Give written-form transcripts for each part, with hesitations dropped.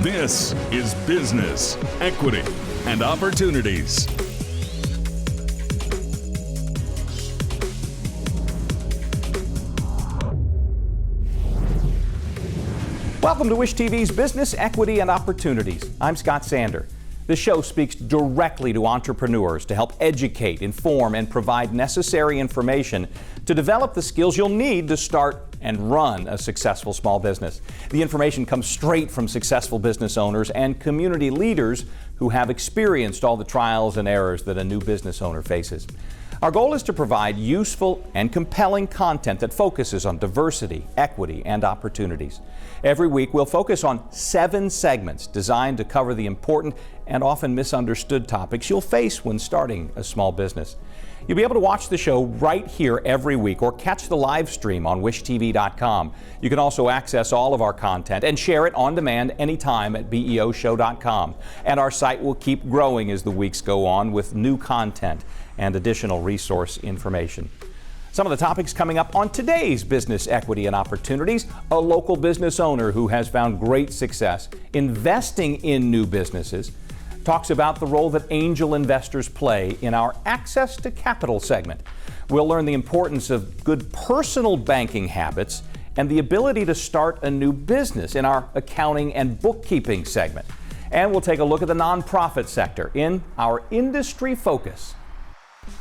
This is Business, Equity, and Opportunities. Welcome to Wish TV's Business, Equity, and Opportunities. I'm Scott Sander. This show speaks directly to entrepreneurs to help educate, inform, and provide necessary information to develop the skills you'll need to start and run a successful small business. The information comes straight from successful business owners and community leaders who have experienced all the trials and errors that a new business owner faces. Our goal is to provide useful and compelling content that focuses on diversity, equity, and opportunities. Every week, we'll focus on 7 segments designed to cover the important and often misunderstood topics you'll face when starting a small business. You'll be able to watch the show right here every week or catch the live stream on wishtv.com. You can also access all of our content and share it on demand anytime at beoshow.com. And our site will keep growing as the weeks go on with new content and additional resource information. Some of the topics coming up on today's Business, Equity, and Opportunities: a local business owner who has found great success investing in new businesses talks about the role that angel investors play in our Access to Capital segment. We'll learn the importance of good personal banking habits and the ability to start a new business in our Accounting and Bookkeeping segment. And we'll take a look at the nonprofit sector in our Industry Focus.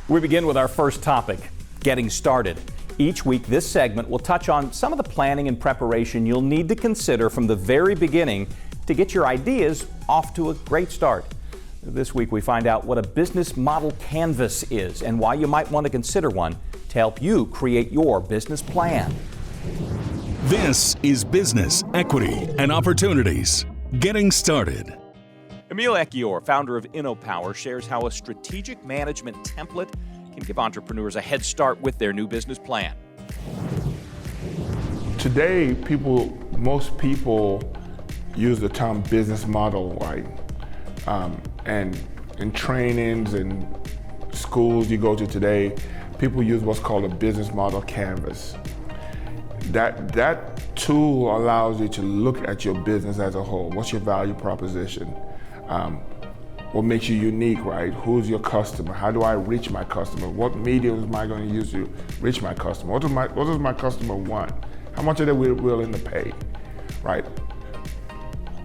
We begin with our first topic, getting started. Each week, this segment will touch on some of the planning and preparation you'll need to consider from the very beginning to get your ideas off to a great start. This week, we find out what a business model canvas is and why you might want to consider one to help you create your business plan. This is Business, Equity, and Opportunities. Getting started. Emil Echior, founder of InnoPower, shares how a strategic management template can give entrepreneurs a head start with their new business plan. Today, most people use the term business model, right? And in trainings and schools you go to today, people use what's called a business model canvas. That tool allows you to look at your business as a whole. What's your value proposition? What makes you unique, right? Who's your customer? How do I reach my customer? What mediums am I going to use to reach my customer? What does my customer want? How much are they willing to pay, right?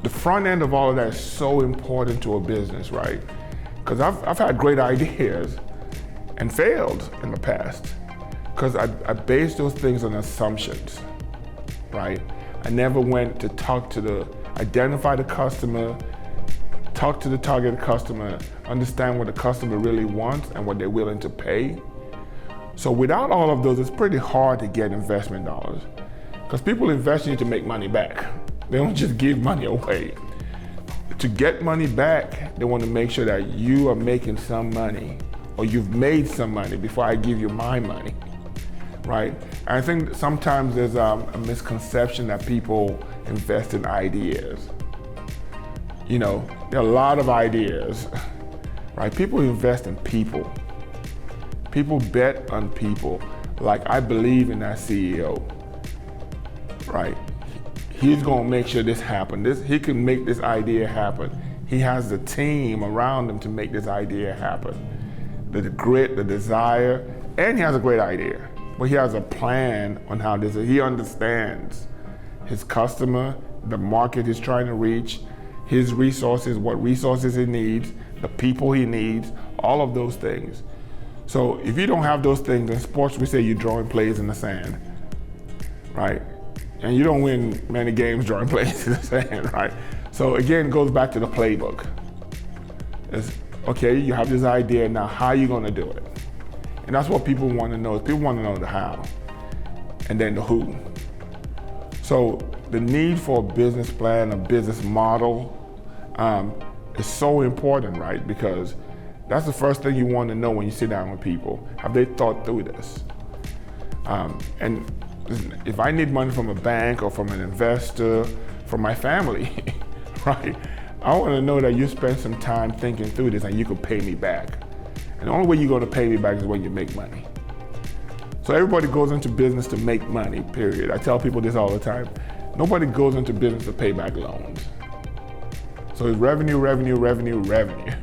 The front end of all of that is so important to a business, right? Because I've had great ideas and failed in the past because I based those things on assumptions, right? I never went to identify the customer, talk to the target customer, understand what the customer really wants and what they're willing to pay. So without all of those, it's pretty hard to get investment dollars because people invest in you to make money back. They don't just give money away. To get money back, they want to make sure that you are making some money or you've made some money before I give you my money, right? And I think sometimes there's a misconception that people invest in ideas. You know, there are a lot of ideas, right? People invest in people. People bet on people. Like, I believe in that CEO, right? He's gonna make sure this happens. He can make this idea happen. He has the team around him to make this idea happen. The grit, the desire, and he has a great idea. But he has a plan on how this, he understands his customer, the market he's trying to reach, his resources, what resources he needs, the people he needs, all of those things. So if you don't have those things, in sports we say you're drawing plays in the sand, right? And you don't win many games drawing plays in the sand, right? So again, it goes back to the playbook. It's, okay, you have this idea, now how are you gonna do it? And that's what people wanna know. People wanna know the how, and then the who. So the need for a business plan, a business model, is so important, right? Because that's the first thing you wanna know when you sit down with people. Have they thought through this? And if I need money from a bank or from an investor, from my family, right? I want to know that you spent some time thinking through this and you could pay me back. And the only way you're going to pay me back is when you make money. So everybody goes into business to make money, period. I tell people this all the time. Nobody goes into business to pay back loans. So it's revenue, revenue, revenue, revenue.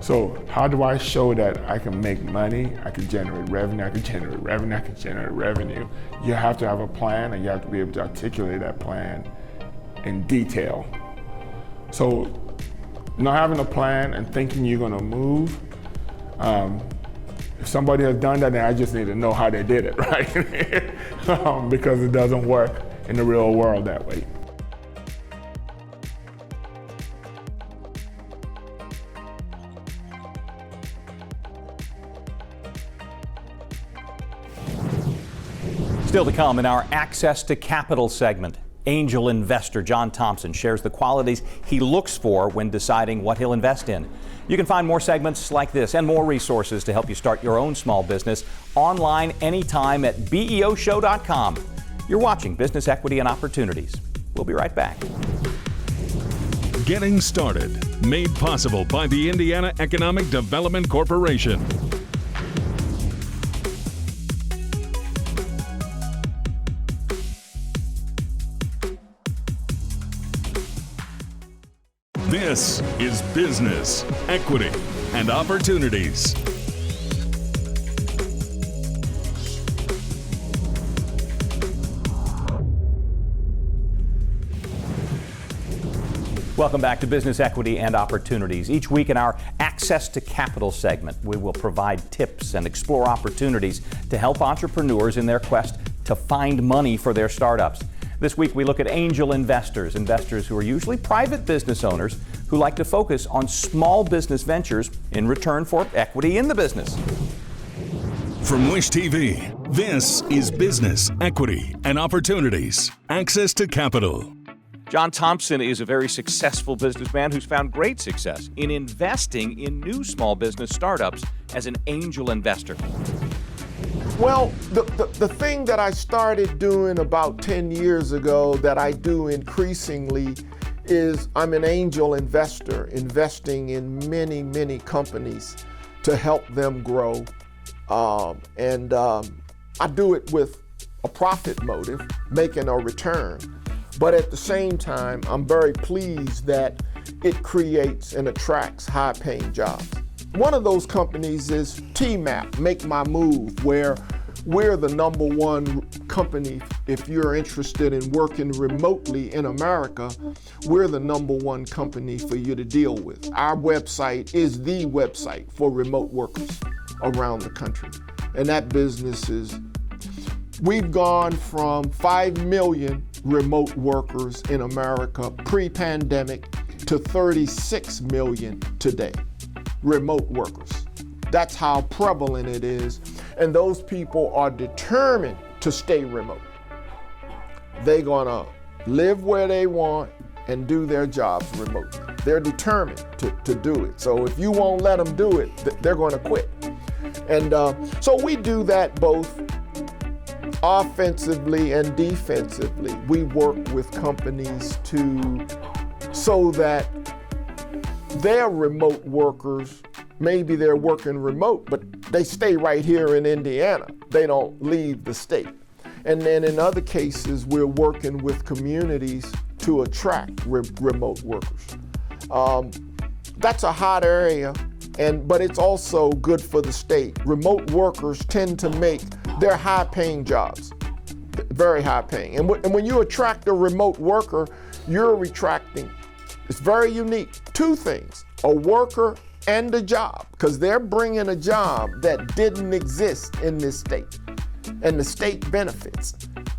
So how do I show that I can make money, I can generate revenue, I can generate revenue, I can generate revenue? You have to have a plan, and you have to be able to articulate that plan in detail. So not having a plan and thinking you're gonna move, if somebody has done that, then I just need to know how they did it, right? Because it doesn't work in the real world that way. Still to come in our Access to Capital segment, angel investor John Thompson shares the qualities he looks for when deciding what he'll invest in. You can find more segments like this and more resources to help you start your own small business online anytime at beoshow.com. You're watching Business Equity and Opportunities. We'll be right back. Getting Started, made possible by the Indiana Economic Development Corporation. This is Business, Equity, and Opportunities. Welcome back to Business Equity and Opportunities. Each week in our Access to Capital segment, we will provide tips and explore opportunities to help entrepreneurs in their quest to find money for their startups. This week we look at angel investors who are usually private business owners who like to focus on small business ventures in return for equity in the business. From Wish TV, this is Business, Equity, and Opportunities. Access to Capital. John Thompson is a very successful businessman who's found great success in investing in new small business startups as an angel investor. Well, the thing that I started doing about 10 years ago that I do increasingly is I'm an angel investor, investing in many, many companies to help them grow. I do it with a profit motive, making a return. But at the same time, I'm very pleased that it creates and attracts high-paying jobs. One of those companies is TMAP, Make My Move, where we're the #1 company. If you're interested in working remotely in America, we're the #1 company for you to deal with. Our website is the website for remote workers around the country. And that business is, we've gone from 5 million remote workers in America pre-pandemic to 36 million today, remote workers. That's how prevalent it is. And those people are determined to stay remote. They're gonna live where they want and do their jobs remotely. They're determined to do it. So if you won't let them do it, they're gonna quit. And so we do that both offensively and defensively. We work with companies so that their remote workers, maybe they're working remote, but they stay right here in Indiana. They don't leave the state. And then in other cases, we're working with communities to attract remote workers. That's a hot area, but it's also good for the state. Remote workers tend to make their high-paying jobs, very high-paying. And when you attract a remote worker, you're attracting, it's very unique, two things, a worker and a job, because they're bringing a job that didn't exist in this state, and the state benefits.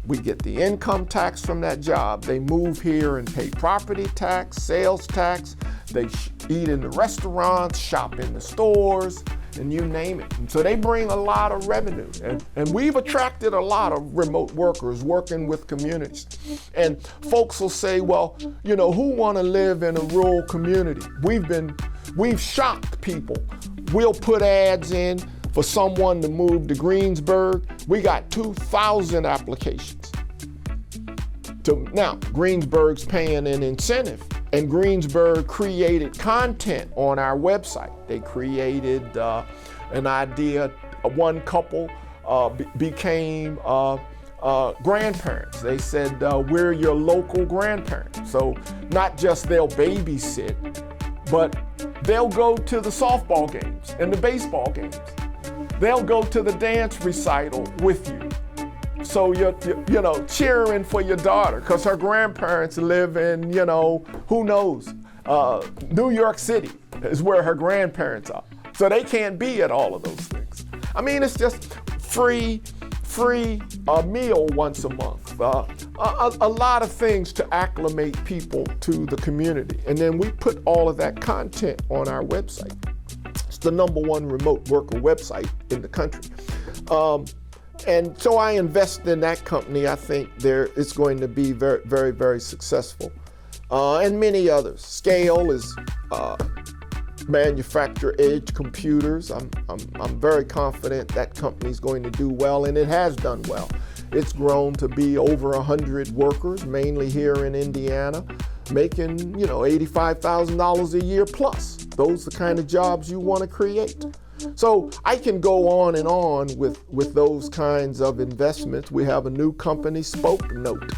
We get the income tax from that job. They move here and pay property tax, sales tax. They eat in the restaurants, shop in the stores, and you name it. And so they bring a lot of revenue. And we've attracted a lot of remote workers working with communities. And folks will say, well, who want to live in a rural community? We've shocked people. We'll put ads in for someone to move to Greensburg. We got 2,000 applications. Now, Greensburg's paying an incentive, and Greensburg created content on our website. They created an idea. One couple became grandparents. They said, we're your local grandparents. So not just they'll babysit, but they'll go to the softball games and the baseball games. They'll go to the dance recital with you. So you're cheering for your daughter because her grandparents live in, who knows, New York City is where her grandparents are. So they can't be at all of those things. I mean, it's just free meal once a month. A lot of things to acclimate people to the community. And then we put all of that content on our website. It's the #1 remote worker website in the country. And so I invest in that company. I think it's going to be very, very, very successful. And many others. Scale is manufacture edge computers. I'm very confident that company's going to do well, and it has done well. It's grown to be over 100 workers, mainly here in Indiana, making $85,000 a year plus. Those are the kind of jobs you want to create. So I can go on and on with those kinds of investments. We have a new company, Spoke Note,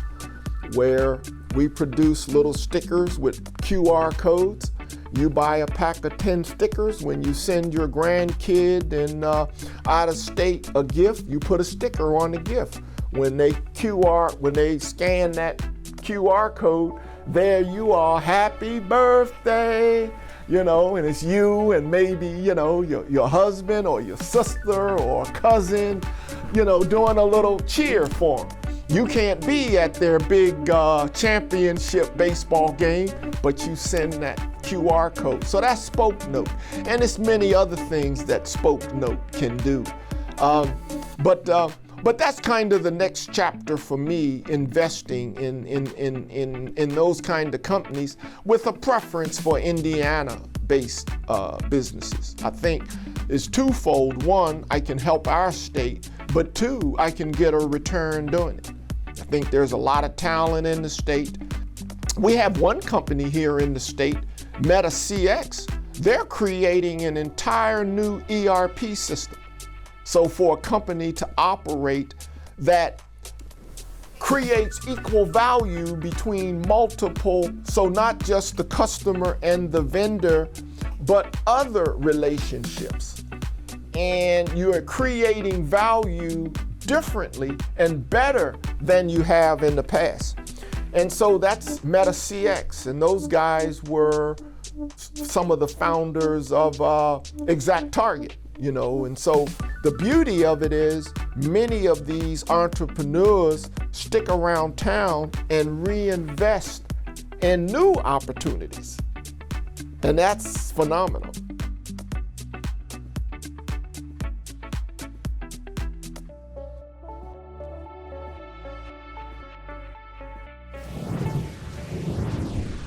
where we produce little stickers with QR codes. You buy a pack of 10 stickers. When you send your grandkid and out of state a gift, you put a sticker on the gift. When they scan that QR code, there you are, happy birthday, and it's you and maybe, your husband or your sister or cousin, doing a little cheer for them. You can't be at their big championship baseball game, but you send that QR code. So that's Spoke Note. And there's many other things that Spoke Note can do. But that's kind of the next chapter for me, investing in those kind of companies with a preference for Indiana-based businesses. I think it's twofold. One, I can help our state, but two, I can get a return doing it. I think there's a lot of talent in the state. We have one company here in the state, MetaCX. They're creating an entire new ERP system. So for a company to operate that creates equal value between multiple, so not just the customer and the vendor, but other relationships. And you're creating value differently and better than you have in the past. And so that's MetaCX, and those guys were some of the founders of ExactTarget, and so the beauty of it is many of these entrepreneurs stick around town and reinvest in new opportunities, and that's phenomenal.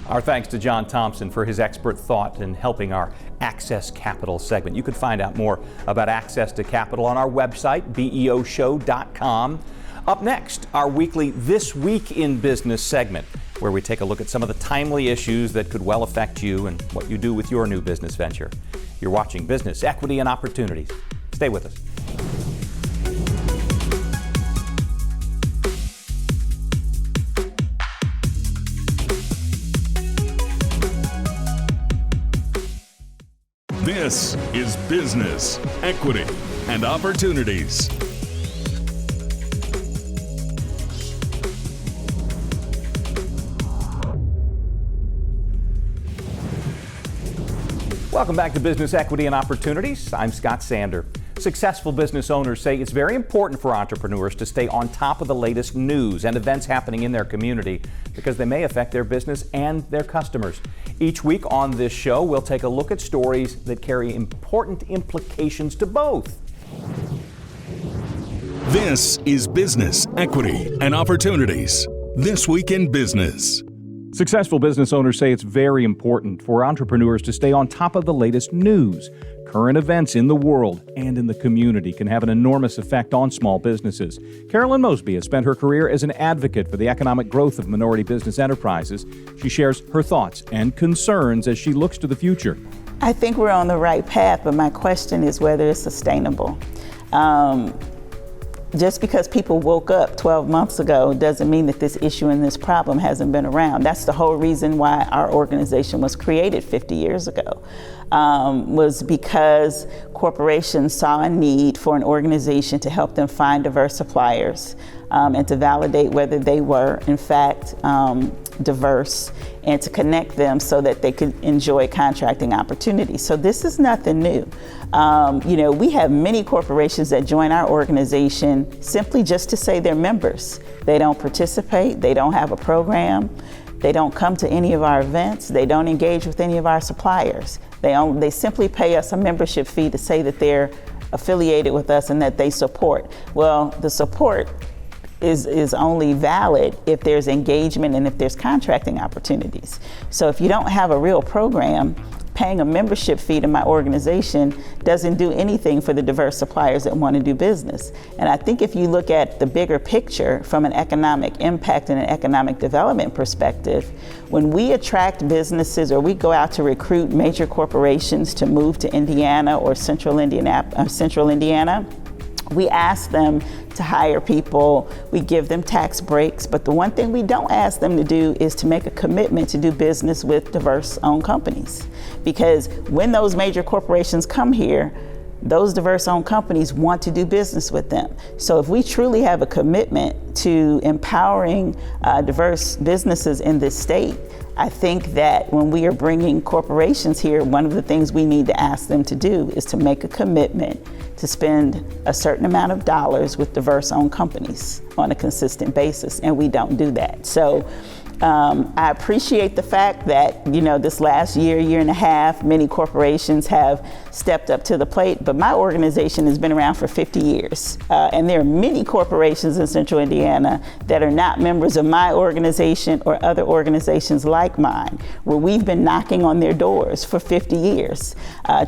Our thanks to John Thompson for his expert thought in helping our Access Capital segment. You can find out more about Access to Capital on our website, beoshow.com. Up next, our weekly This Week in Business segment, where we take a look at some of the timely issues that could well affect you and what you do with your new business venture. You're watching Business, Equity, and Opportunities. Stay with us. This is Business, Equity, and Opportunities. Welcome back to Business, Equity, and Opportunities. I'm Scott Sander. Successful business owners say it's very important for entrepreneurs to stay on top of the latest news and events happening in their community because they may affect their business and their customers. Each week on this show, we'll take a look at stories that carry important implications to both. This is Business, Equity, and Opportunities. This Week in Business. Successful business owners say it's very important for entrepreneurs to stay on top of the latest news. Current events in the world and in the community can have an enormous effect on small businesses. Carolyn Mosby has spent her career as an advocate for the economic growth of minority business enterprises. She shares her thoughts and concerns as she looks to the future. I think we're on the right path, but my question is whether it's sustainable. just because people woke up 12 months ago doesn't mean that this issue and this problem hasn't been around. That's the whole reason why our organization was created 50 years ago, was because corporations saw a need for an organization to help them find diverse suppliers and to validate whether they were, in fact, diverse, and to connect them so that they could enjoy contracting opportunities. So this is nothing new. We have many corporations that join our organization simply just to say they're members. They don't participate, they don't have a program, they don't come to any of our events, they don't engage with any of our suppliers. They simply pay us a membership fee to say that they're affiliated with us and that they support. Well, the support is only valid if there's engagement and if there's contracting opportunities. So if you don't have a real program, paying a membership fee to my organization doesn't do anything for the diverse suppliers that want to do business. And I think if you look at the bigger picture from an economic impact and an economic development perspective, when we attract businesses or we go out to recruit major corporations to move to Indiana or Central Indiana, we ask them to hire people, we give them tax breaks, but the one thing we don't ask them to do is to make a commitment to do business with diverse-owned companies. Because when those major corporations come here, those diverse-owned companies want to do business with them. So if we truly have a commitment to empowering diverse businesses in this state, I think that when we are bringing corporations here, one of the things we need to ask them to do is to make a commitment to spend a certain amount of dollars with diverse-owned companies on a consistent basis, and we don't do that. So I appreciate the fact that, this last year and a half, many corporations have stepped up to the plate, but my organization has been around for 50 years. And there are many corporations in Central Indiana that are not members of my organization or other organizations like mine, where we've been knocking on their doors for 50 years,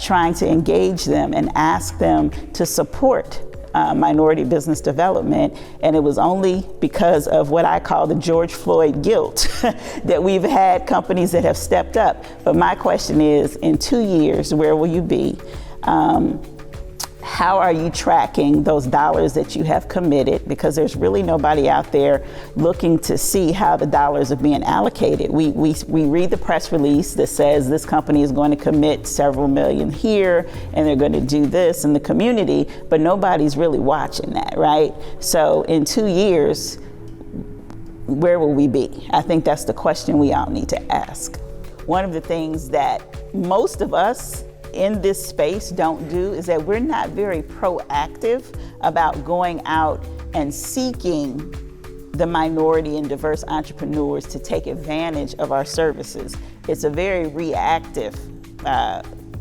trying to engage them and ask them to support minority business development, and it was only because of what I call the George Floyd guilt that we've had companies that have stepped up. But my question is, in 2 years, where will you be? How are you tracking those dollars that you have committed? Because there's really nobody out there looking to see how the dollars are being allocated. We read the press release that says this company is going to commit several million here and they're going to do this in the community, but nobody's really watching that, right? So in 2 years, where will we be? I think that's the question we all need to ask. One of the things that most of us in this space don't do is that we're not very proactive about going out and seeking the minority and diverse entrepreneurs to take advantage of our services. It's a very reactive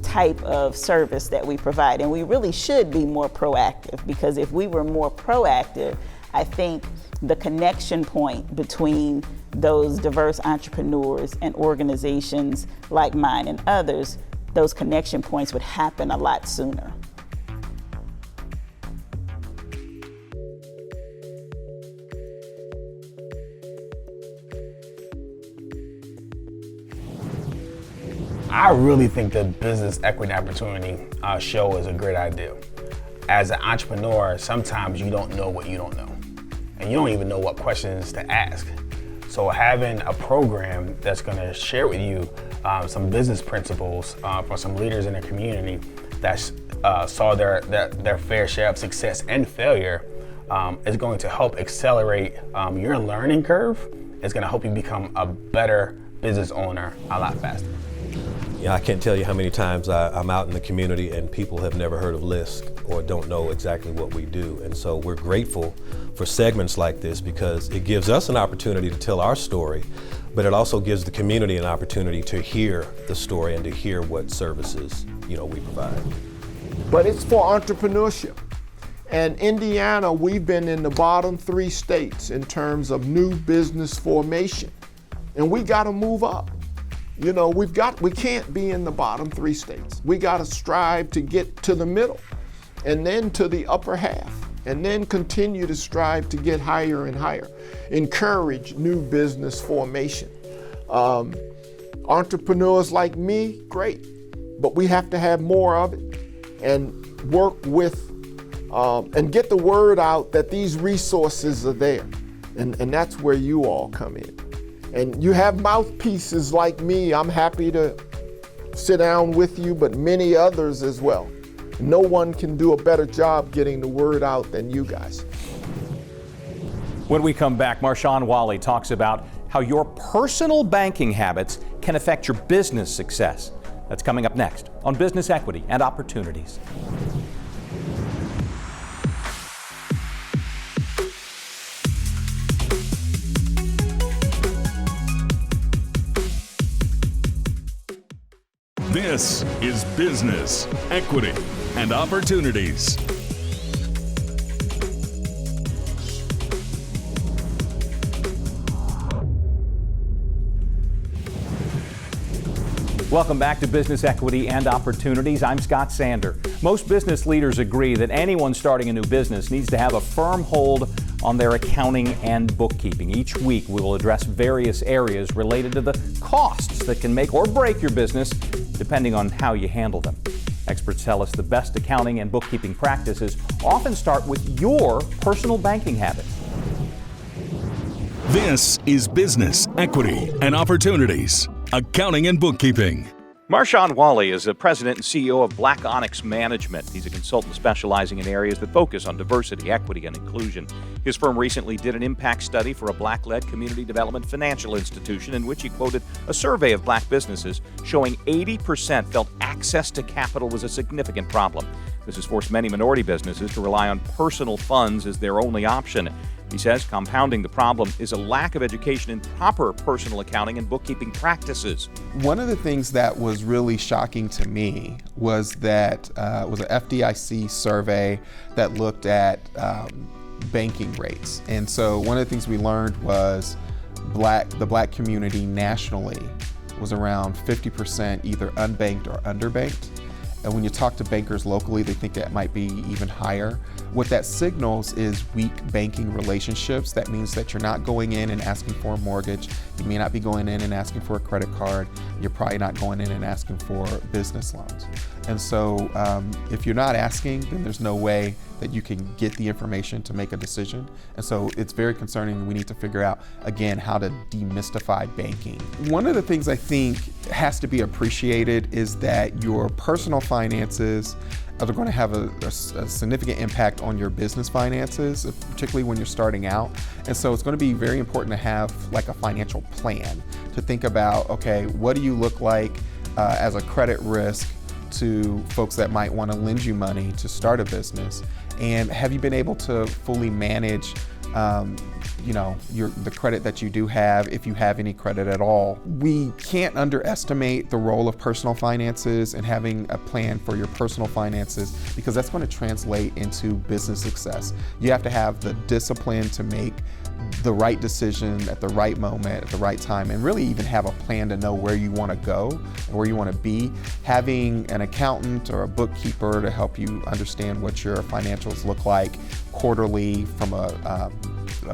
type of service that we provide, and we really should be more proactive, because if we were more proactive, I think the connection point between those diverse entrepreneurs and organizations like mine and others, those connection points would happen a lot sooner. I really think the Business Equity Opportunity show is a great idea. As an entrepreneur, sometimes you don't know what you don't know, and you don't even know what questions to ask. So having a program that's going to share with you some business principles from some leaders in the community that saw their fair share of success and failure is going to help accelerate your learning curve. It's going to help you become a better business owner a lot faster. Yeah, I can't tell you how many times I'm out in the community and people have never heard of LISC or don't know exactly what we do. And so we're grateful for segments like this, because it gives us an opportunity to tell our story, but it also gives the community an opportunity to hear the story and to hear what services, we provide. But it's for entrepreneurship. And Indiana, we've been in the bottom 3 states in terms of new business formation. And we got to move up. We can't be in the bottom 3 states. We got to strive to get to the middle and then to the upper half, and then continue to strive to get higher and higher. Encourage new business formation. Entrepreneurs like me, great, but we have to have more of it and work with and get the word out that these resources are there. And that's where you all come in. And you have mouthpieces like me. I'm happy to sit down with you, but many others as well. No one can do a better job getting the word out than you guys. When we come back, Marshawn Wally talks about how your personal banking habits can affect your business success. That's coming up next on Business Equity and Opportunities. This is Business, Equity, and Opportunities. Welcome back to Business Equity and Opportunities. I'm Scott Sander. Most business leaders agree that anyone starting a new business needs to have a firm hold on their accounting and bookkeeping. Each week we will address various areas related to the costs that can make or break your business depending on how you handle them. Experts tell us the best accounting and bookkeeping practices often start with your personal banking habits. This is Business, Equity, and Opportunities. Accounting and Bookkeeping. Marshawn Wally is the president and CEO of Black Onyx Management. He's a consultant specializing in areas that focus on diversity, equity, and inclusion. His firm recently did an impact study for a Black-led community development financial institution in which he quoted a survey of Black businesses showing 80% felt access to capital was a significant problem. This has forced many minority businesses to rely on personal funds as their only option. He says compounding the problem is a lack of education in proper personal accounting and bookkeeping practices. One of the things that was really shocking to me was that it was an FDIC survey that looked at banking rates. And so one of the things we learned was the Black community nationally was around 50% either unbanked or underbanked. And when you talk to bankers locally, they think that might be even higher. What that signals is weak banking relationships. That means that you're not going in and asking for a mortgage. You may not be going in and asking for a credit card. You're probably not going in and asking for business loans. And so if you're not asking, then there's no way that you can get the information to make a decision. And so it's very concerning. We need to figure out, again, how to demystify banking. One of the things I think has to be appreciated is that your personal finances are going to have a significant impact on your business finances, particularly when you're starting out. And so it's going to be very important to have like a financial plan to think about, okay, what do you look like as a credit risk to folks that might want to lend you money to start a business? And have you been able to fully manage the credit that you do have, if you have any credit at all? We can't underestimate the role of personal finances and having a plan for your personal finances, because that's going to translate into business success. You have to have the discipline to make the right decision at the right moment, at the right time, and really even have a plan to know where you want to go and where you want to be. Having an accountant or a bookkeeper to help you understand what your financials look like quarterly from a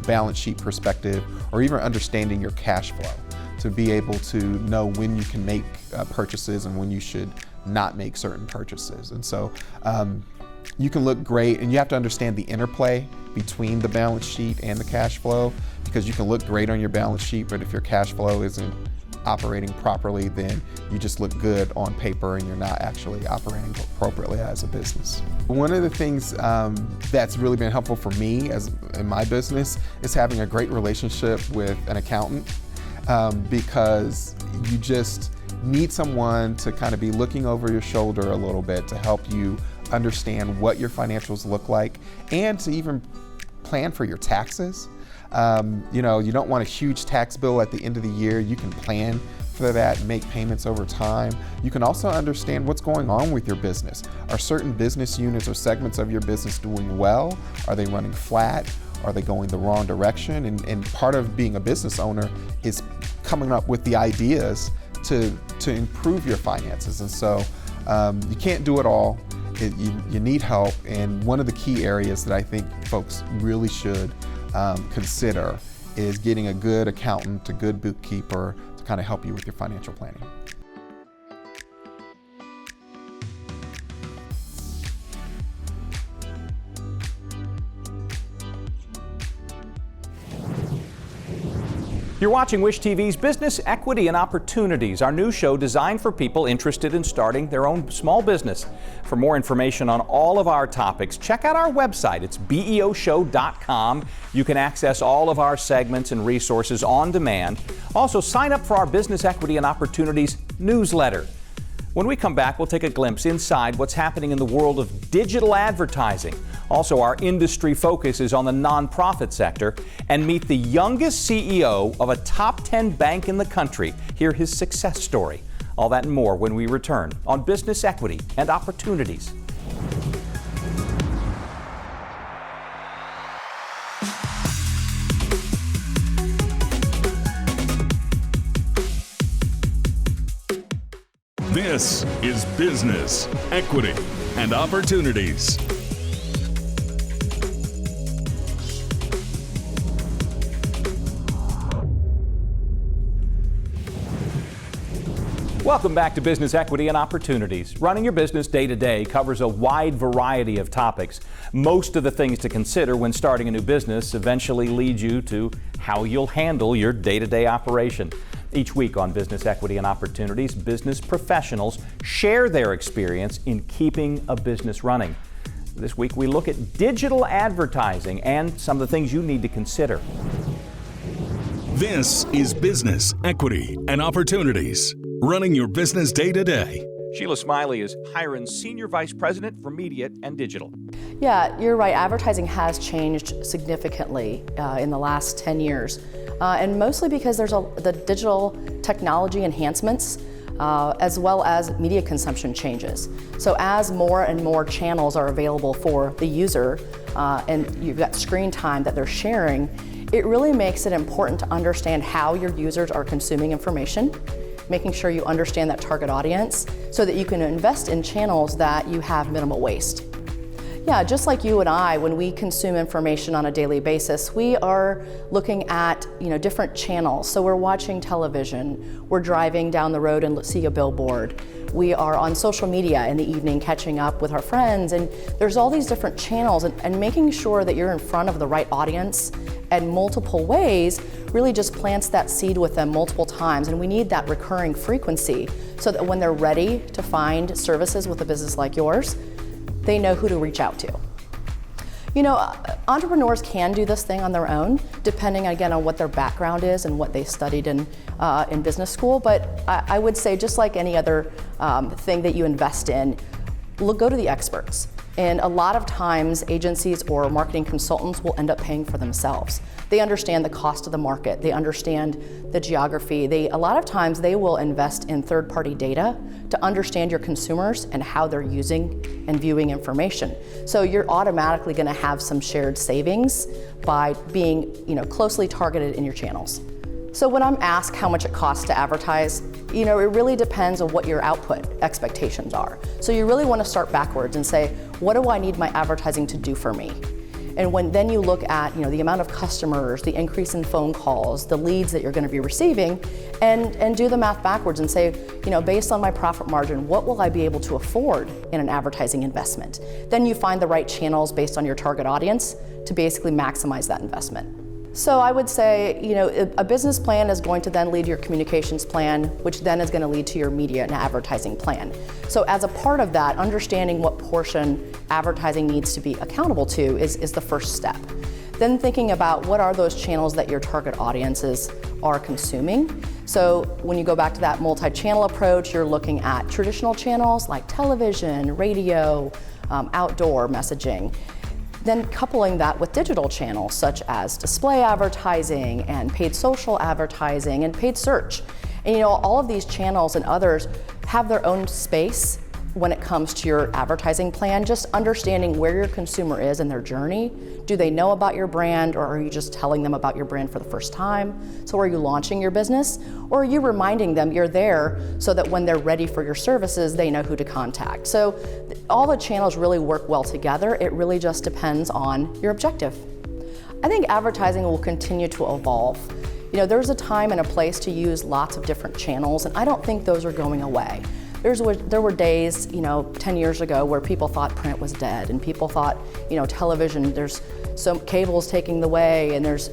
balance sheet perspective, or even understanding your cash flow to be able to know when you can make purchases and when you should not make certain purchases. And so you can look great, and you have to understand the interplay between the balance sheet and the cash flow, because you can look great on your balance sheet, but if your cash flow isn't operating properly, then you just look good on paper and you're not actually operating appropriately as a business. One of the things that's really been helpful for me in my business is having a great relationship with an accountant, because you just need someone to kind of be looking over your shoulder a little bit to help you understand what your financials look like and to even plan for your taxes. You don't want a huge tax bill at the end of the year. You can plan for that and make payments over time. You can also understand what's going on with your business. Are certain business units or segments of your business doing well? Are they running flat? Are they going the wrong direction? And part of being a business owner is coming up with the ideas to improve your finances. And so you can't do it all. You need help. And one of the key areas that I think folks really should consider is getting a good accountant, a good bookkeeper to kind of help you with your financial planning. You're watching Wish TV's Business, Equity, and Opportunities, our new show designed for people interested in starting their own small business. For more information on all of our topics, check out our website. It's beoshow.com. You can access all of our segments and resources on demand. Also, sign up for our Business, Equity, and Opportunities newsletter. When we come back, we'll take a glimpse inside what's happening in the world of digital advertising. Also, our industry focus is on the nonprofit sector, and meet the youngest CEO of a top 10 bank in the country. Hear his success story. All that and more when we return on Business, Equity, and Opportunities. This is Business, Equity, and Opportunities. Welcome back to Business, Equity, and Opportunities. Running your business day to day covers a wide variety of topics. Most of the things to consider when starting a new business eventually lead you to how you'll handle your day-to-day operation. Each week on Business, Equity, and Opportunities, business professionals share their experience in keeping a business running. This week we look at digital advertising and some of the things you need to consider. This is Business, Equity, and Opportunities. Running your business day to day. Sheila Smiley is Hiron's Senior Vice President for Media and Digital. Yeah, you're right. Advertising has changed significantly in the last 10 years. And mostly because there's the digital technology enhancements as well as media consumption changes. So as more and more channels are available for the user and you've got screen time that they're sharing, it really makes it important to understand how your users are consuming information, making sure you understand that target audience so that you can invest in channels that you have minimal waste. Yeah, just like you and I, when we consume information on a daily basis, we are looking at different channels. So we're watching television, we're driving down the road and see a billboard, we are on social media in the evening catching up with our friends, and there's all these different channels, and making sure that you're in front of the right audience in multiple ways really just plants that seed with them multiple times, and we need that recurring frequency so that when they're ready to find services with a business like yours, they know who to reach out to. Entrepreneurs can do this thing on their own, depending again on what their background is and what they studied in business school. But I would say, just like any other thing that you invest in, go to the experts. And a lot of times, agencies or marketing consultants will end up paying for themselves. They understand the cost of the market. They understand the geography. A lot of times, they will invest in third-party data to understand your consumers and how they're using and viewing information. So you're automatically going to have some shared savings by being, closely targeted in your channels. So when I'm asked how much it costs to advertise, it really depends on what your output expectations are. So you really want to start backwards and say, what do I need my advertising to do for me? And then you look at the amount of customers, the increase in phone calls, the leads that you're going to be receiving, and do the math backwards and say, based on my profit margin, what will I be able to afford in an advertising investment? Then you find the right channels based on your target audience to basically maximize that investment. So I would say, a business plan is going to then lead to your communications plan, which then is going to lead to your media and advertising plan. So as a part of that, understanding what portion advertising needs to be accountable to is the first step. Then thinking about what are those channels that your target audiences are consuming. So when you go back to that multi-channel approach, you're looking at traditional channels like television, radio, outdoor messaging. Then coupling that with digital channels such as display advertising and paid social advertising and paid search. And all of these channels and others have their own space when it comes to your advertising plan, just understanding where your consumer is in their journey. Do they know about your brand, or are you just telling them about your brand for the first time? So are you launching your business, or are you reminding them you're there so that when they're ready for your services, they know who to contact? So all the channels really work well together. It really just depends on your objective. I think advertising will continue to evolve. There's a time and a place to use lots of different channels, and I don't think those are going away. There were days, 10 years ago where people thought print was dead, and people thought, television, there's so cable's taking the way, and there's,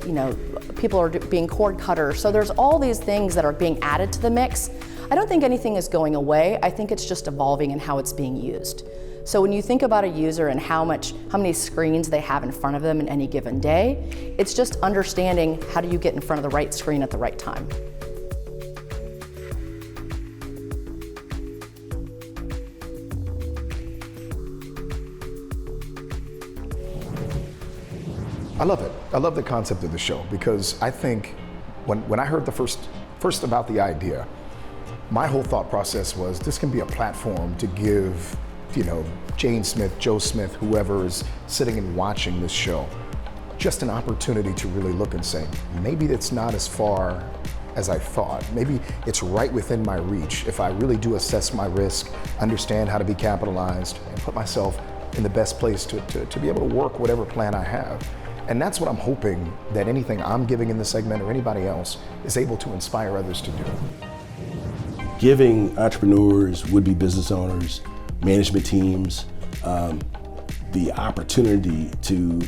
people are being cord cutters. So there's all these things that are being added to the mix. I don't think anything is going away. I think it's just evolving in how it's being used. So when you think about a user and how many screens they have in front of them in any given day, it's just understanding how do you get in front of the right screen at the right time. I love it. I love the concept of the show because I think when I heard the first about the idea, my whole thought process was this can be a platform to give, Jane Smith, Joe Smith, whoever is sitting and watching this show, just an opportunity to really look and say, maybe it's not as far as I thought. Maybe it's right within my reach if I really do assess my risk, understand how to be capitalized, and put myself in the best place to be able to work whatever plan I have. And that's what I'm hoping that anything I'm giving in this segment or anybody else is able to inspire others to do. Giving entrepreneurs, would-be business owners, management teams, the opportunity to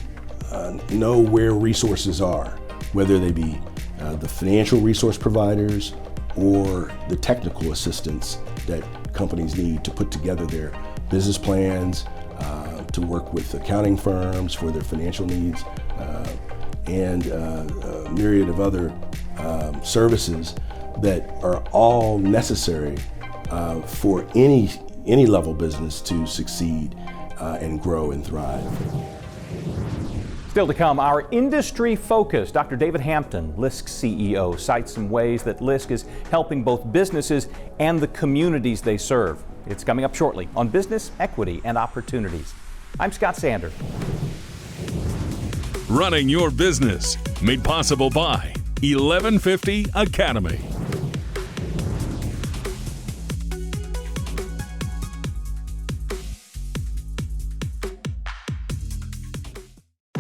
know where resources are, whether they be the financial resource providers or the technical assistance that companies need to put together their business plans, to work with accounting firms for their financial needs, and a myriad of other services that are all necessary for any level business to succeed and grow and thrive. Still to come, our industry focus. Dr. David Hampton, LISC CEO, cites some ways that LISC is helping both businesses and the communities they serve. It's coming up shortly on Business, Equity, and Opportunities. I'm Scott Sander. Running your business, made possible by 1150 Academy.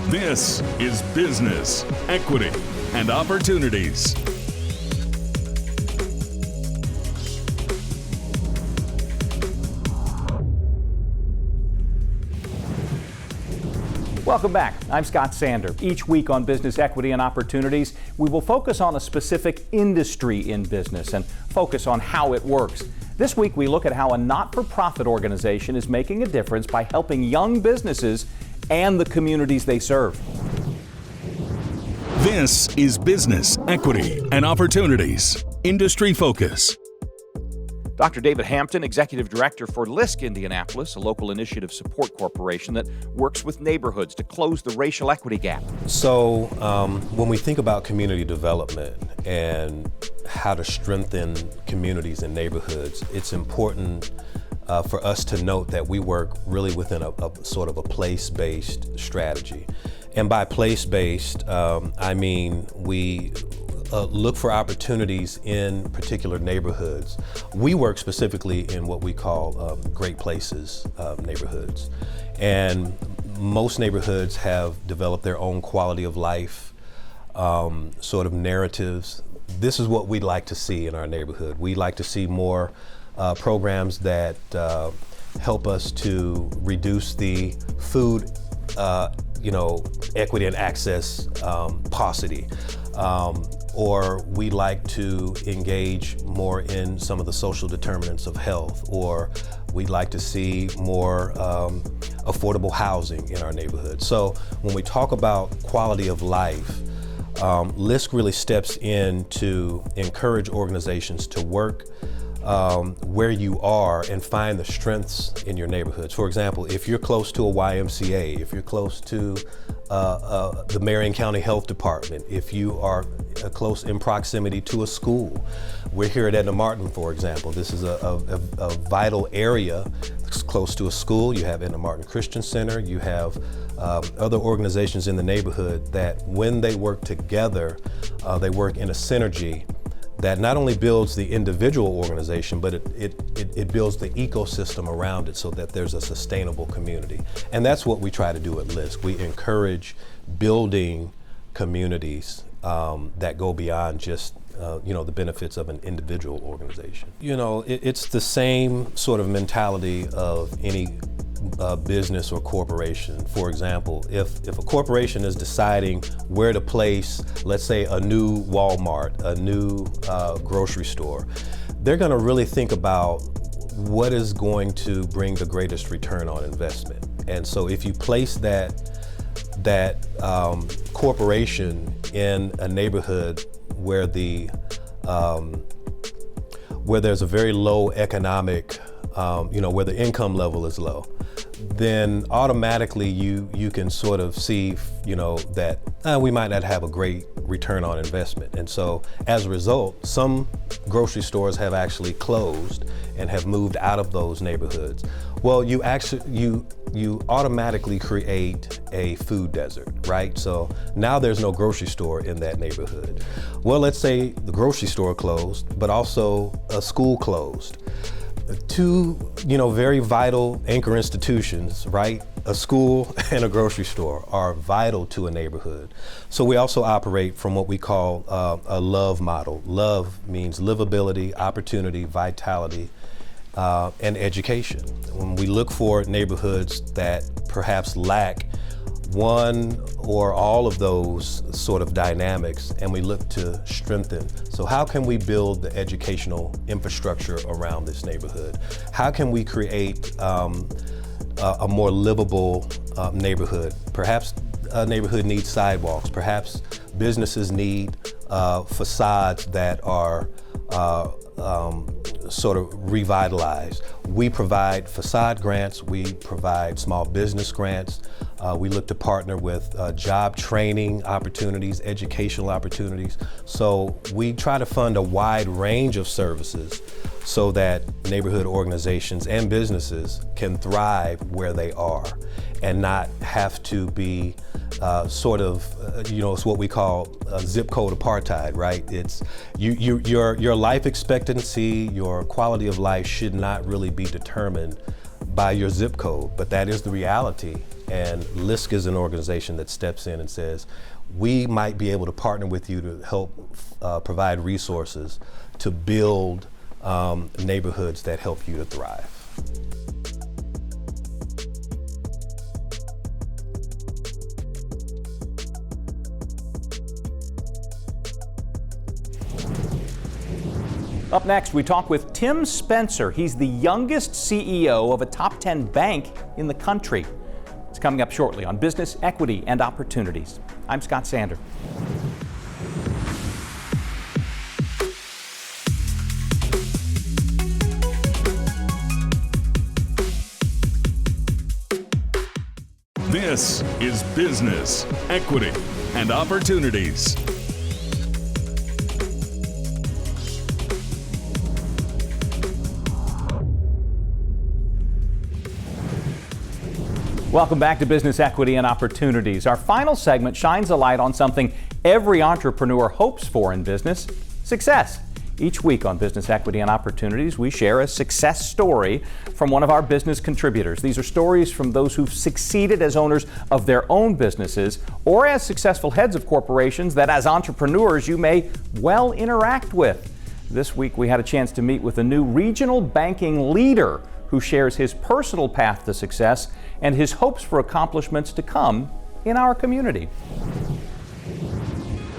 This is Business, Equity, and Opportunities. Welcome back. I'm Scott Sander. Each week on Business, Equity, and Opportunities, we will focus on a specific industry in business and focus on how it works. This week, we look at how a not-for-profit organization is making a difference by helping young businesses and the communities they serve. This is Business, Equity, and Opportunities. Industry Focus. Dr. David Hampton, Executive Director for LISC Indianapolis, a local initiative support corporation that works with neighborhoods to close the racial equity gap. So when we think about community development and how to strengthen communities and neighborhoods, it's important for us to note that we work really within a sort of a place-based strategy. And by place-based, I mean we look for opportunities in particular neighborhoods. We work specifically in what we call Great Places neighborhoods. And most neighborhoods have developed their own quality of life sort of narratives. This is what we'd like to see in our neighborhood. We'd like to see more programs that help us to reduce the food equity and access paucity. Or we like to engage more in some of the social determinants of health, or we'd like to see more affordable housing in our neighborhood. So when we talk about quality of life, LISC really steps in to encourage organizations to work where you are and find the strengths in your neighborhoods. For example, if you're close to a YMCA, if you're close to the Marion County Health Department, if you are close in proximity to a school. We're here at Edna Martin, for example. This is a vital area. It's close to a school. You have Edna Martin Christian Center. You have other organizations in the neighborhood that when they work together, they work in a synergy that not only builds the individual organization, but it builds the ecosystem around it so that there's a sustainable community. And that's what we try to do at LISC. We encourage building communities that go beyond just the benefits of an individual organization. It's the same sort of mentality of any business or corporation. For example, if a corporation is deciding where to place, let's say, a new Walmart, a new grocery store, they're going to really think about what is going to bring the greatest return on investment. And so if you place that corporation in a neighborhood where where there's a very low economic, where the income level is low, then automatically you can sort of see, that we might not have a great return on investment. And so as a result, some grocery stores have actually closed and have moved out of those neighborhoods. Well, you automatically create a food desert, right? So now there's no grocery store in that neighborhood. Well, let's say the grocery store closed, but also a school closed. Two, very vital anchor institutions, right? A school and a grocery store are vital to a neighborhood. So we also operate from what we call a LOVE model. LOVE means livability, opportunity, vitality, and education. When we look for neighborhoods that perhaps lack one or all of those sort of dynamics, and we look to strengthen. So how can we build the educational infrastructure around this neighborhood? How can we create a more livable neighborhood? Perhaps a neighborhood needs sidewalks. Perhaps businesses need facades that are sort of revitalized. We provide facade grants, we provide small business grants, we look to partner with job training opportunities, educational opportunities. So we try to fund a wide range of services so that neighborhood organizations and businesses can thrive where they are and not have to be it's what we call zip code apartheid, right? It's your life expectancy, your quality of life should not really be determined by your zip code, but that is the reality. And LISC is an organization that steps in and says, we might be able to partner with you to help provide resources to build neighborhoods that help you to thrive. Up next, we talk with Tim Spencer. He's the youngest CEO of a top 10 bank in the country. It's coming up shortly on Business, Equity, and Opportunities. I'm Scott Sander. This is Business, Equity, and Opportunities. Welcome back to Business, Equity, and Opportunities. Our final segment shines a light on something every entrepreneur hopes for in business: success. Each week on Business, Equity, and Opportunities, we share a success story from one of our business contributors. These are stories from those who've succeeded as owners of their own businesses or as successful heads of corporations that as entrepreneurs you may well interact with. This week we had a chance to meet with a new regional banking leader who shares his personal path to success and his hopes for accomplishments to come in our community.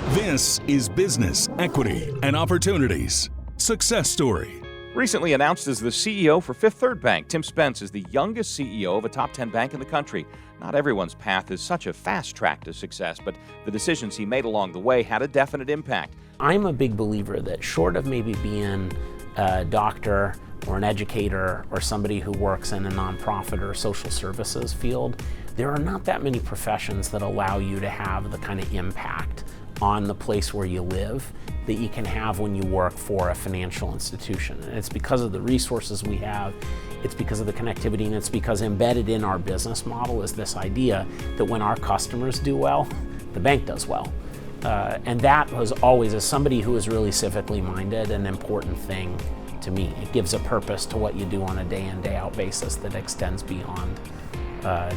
This is Business, Equity, and Opportunities. Success Story. Recently announced as the CEO for Fifth Third Bank, Tim Spence is the youngest CEO of a top 10 bank in the country. Not everyone's path is such a fast track to success, but the decisions he made along the way had a definite impact. I'm a big believer that short of maybe being a doctor or an educator or somebody who works in a nonprofit or social services field, there are not that many professions that allow you to have the kind of impact on the place where you live that you can have when you work for a financial institution. And it's because of the resources we have, it's because of the connectivity, and it's because embedded in our business model is this idea that when our customers do well, the bank does well. And that was always, as somebody who is really civically minded, an important thing to me. It gives a purpose to what you do on a day in, day out basis that extends beyond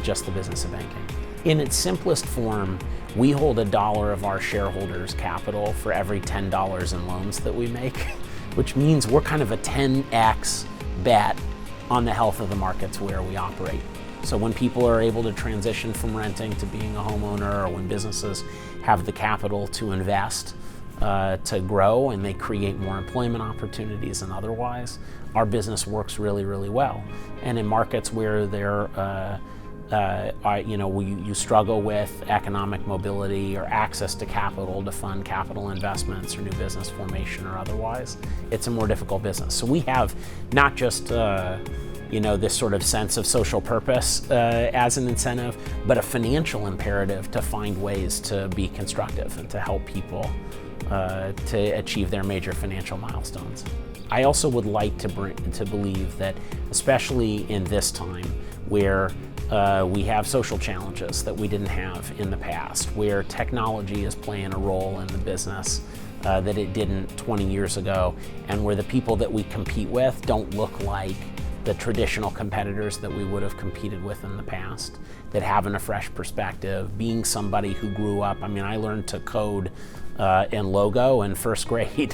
just the business of banking. In its simplest form, we hold $1 of our shareholders' capital for every $10 in loans that we make, which means we're kind of a 10x bet on the health of the markets where we operate. So when people are able to transition from renting to being a homeowner, or when businesses have the capital to invest, to grow, and they create more employment opportunities than otherwise, our business works really, really well. And in markets where you struggle with economic mobility or access to capital to fund capital investments or new business formation or otherwise, it's a more difficult business. So we have not just this sort of sense of social purpose as an incentive, but a financial imperative to find ways to be constructive and to help people to achieve their major financial milestones. I also would like to believe that, especially in this time where we have social challenges that we didn't have in the past, where technology is playing a role in the business that it didn't 20 years ago, and where the people that we compete with don't look like the traditional competitors that we would have competed with in the past, that having a fresh perspective, being somebody who grew up. I mean, I learned to code in Logo in first grade.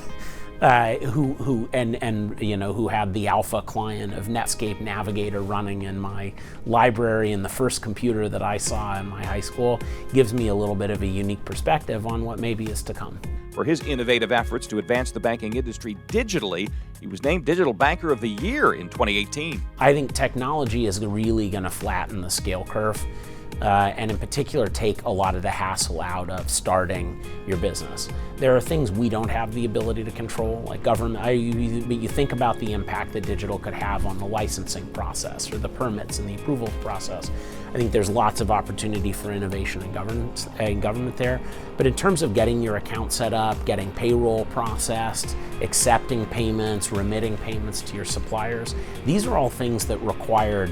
Who had the alpha client of Netscape Navigator running in my library, and the first computer that I saw in my high school gives me a little bit of a unique perspective on what maybe is to come. For his innovative efforts to advance the banking industry digitally, he was named Digital Banker of the Year in 2018. I think technology is really going to flatten the scale curve. And in particular take a lot of the hassle out of starting your business. There are things we don't have the ability to control, like government. You think about the impact that digital could have on the licensing process or the permits and the approval process. I think there's lots of opportunity for innovation in government there. But in terms of getting your account set up, getting payroll processed, accepting payments, remitting payments to your suppliers, these are all things that required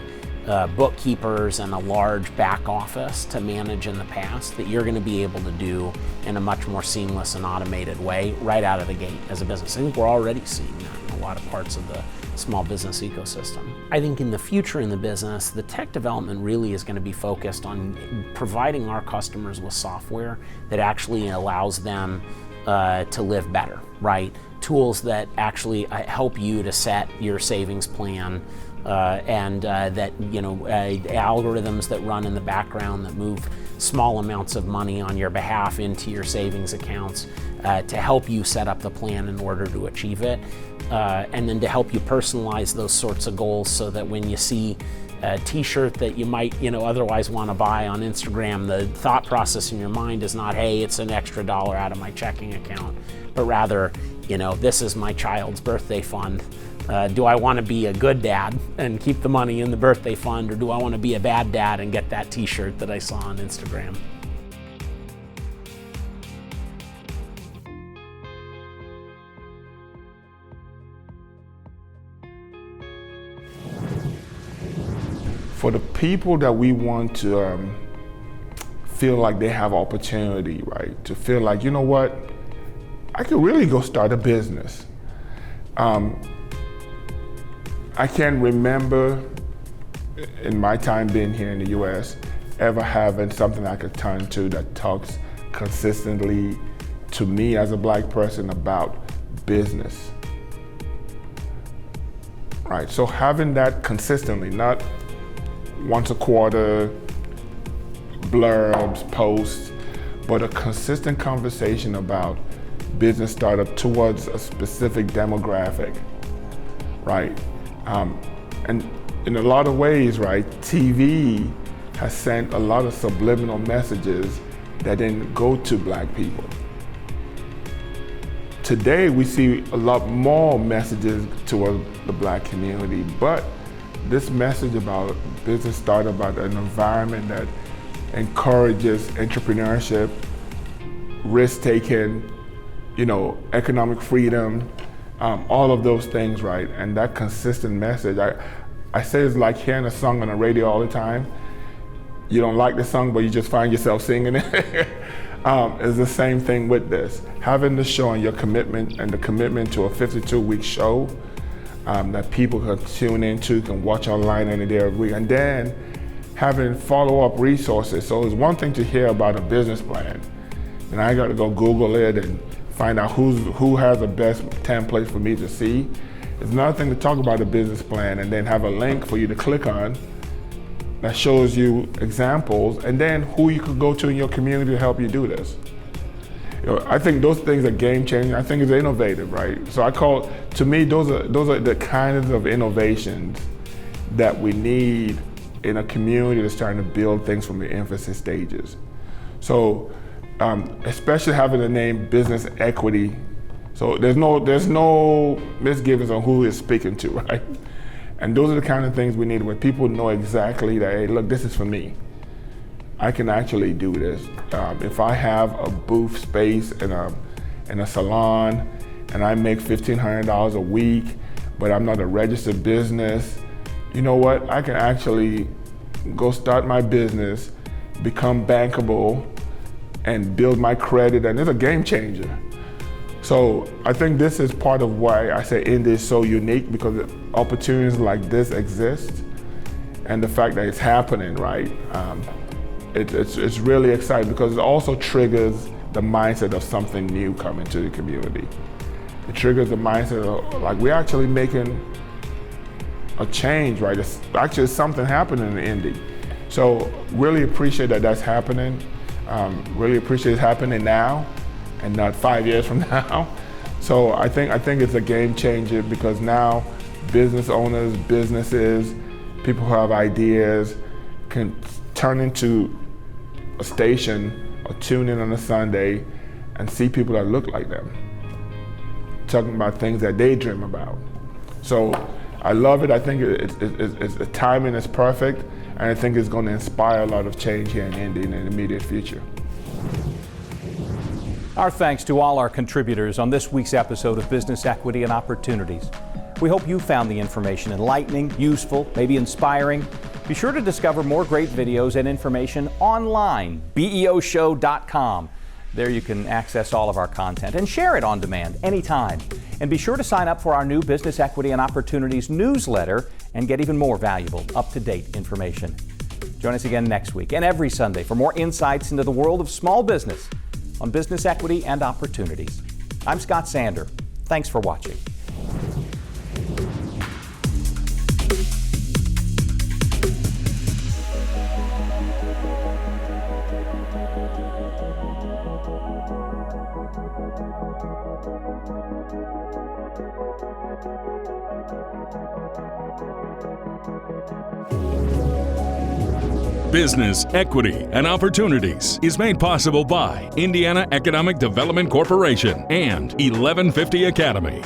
bookkeepers and a large back office to manage in the past that you're going to be able to do in a much more seamless and automated way right out of the gate as a business. I think we're already seeing that in a lot of parts of the small business ecosystem. I think in the future in the business, the tech development really is going to be focused on providing our customers with software that actually allows them to live better, right? Tools that actually help you to set your savings plan, and that algorithms that run in the background that move small amounts of money on your behalf into your savings accounts to help you set up the plan in order to achieve it, and then to help you personalize those sorts of goals so that when you see a t-shirt that you might otherwise want to buy on Instagram, the thought process in your mind is not, hey, it's an extra $1 out of my checking account, but rather, this is my child's birthday fund. Do I want to be a good dad and keep the money in the birthday fund, or do I want to be a bad dad and get that t-shirt that I saw on Instagram? For the people that we want to feel like they have opportunity, right? To feel like, you know what, I could really go start a business. I can't remember in my time being here in the US ever having something I could turn to that talks consistently to me as a black person about business. Right, so having that consistently, not once a quarter, blurbs, posts, but a consistent conversation about business startup towards a specific demographic, right? And in a lot of ways, right, TV has sent a lot of subliminal messages that didn't go to black people. Today, we see a lot more messages toward the black community, but this message about business startup, about an environment that encourages entrepreneurship, risk-taking, economic freedom, all of those things, right? And that consistent message, I say it's like hearing a song on the radio all the time. You don't like the song, but you just find yourself singing it. It's the same thing with this. Having the show and your commitment, and the commitment to a 52-week show that people can tune into, can watch online any day of the week, and then having follow-up resources. So it's one thing to hear about a business plan, and I got to go Google it and find out who has the best template for me to see. It's another thing to talk about a business plan and then have a link for you to click on that shows you examples, and then who you could go to in your community to help you do this. I think those things are game changing. I think it's innovative, right? So to me, those are the kinds of innovations that we need in a community that's starting to build things from the infancy stages. So, especially having the name Business Equity, so there's no misgivings on who is speaking to, right? And those are the kind of things we need, where people know exactly that, hey, look, this is for me. I can actually do this. If I have a booth space in a salon and I make $1,500 a week, but I'm not a registered business, you know what? I can actually go start my business, become bankable, and build my credit, and it's a game changer. So I think this is part of why I say Indy is so unique, because opportunities like this exist, and the fact that it's happening, right? It's really exciting, because it also triggers the mindset of something new coming to the community. It triggers the mindset of, like, we're actually making a change, right? It's actually something happening in Indy. So really appreciate that that's happening. Really appreciate it happening now and not 5 years from now. So I think it's a game changer, because now business owners, businesses, people who have ideas can turn into a station or tune in on a Sunday and see people that look like them, talking about things that they dream about. So I love it. I think the timing is perfect, and I think it's going to inspire a lot of change here in Indy in the immediate future. Our thanks to all our contributors on this week's episode of Business Equity and Opportunities. We hope you found the information enlightening, useful, maybe inspiring. Be sure to discover more great videos and information online, beoshow.com. There you can access all of our content and share it on demand anytime. And be sure to sign up for our new Business Equity and Opportunities newsletter and get even more valuable, up-to-date information. Join us again next week and every Sunday for more insights into the world of small business on Business Equity and Opportunities. I'm Scott Sander. Thanks for watching. Business Equity and Opportunities is made possible by Indiana Economic Development Corporation and 1150 Academy.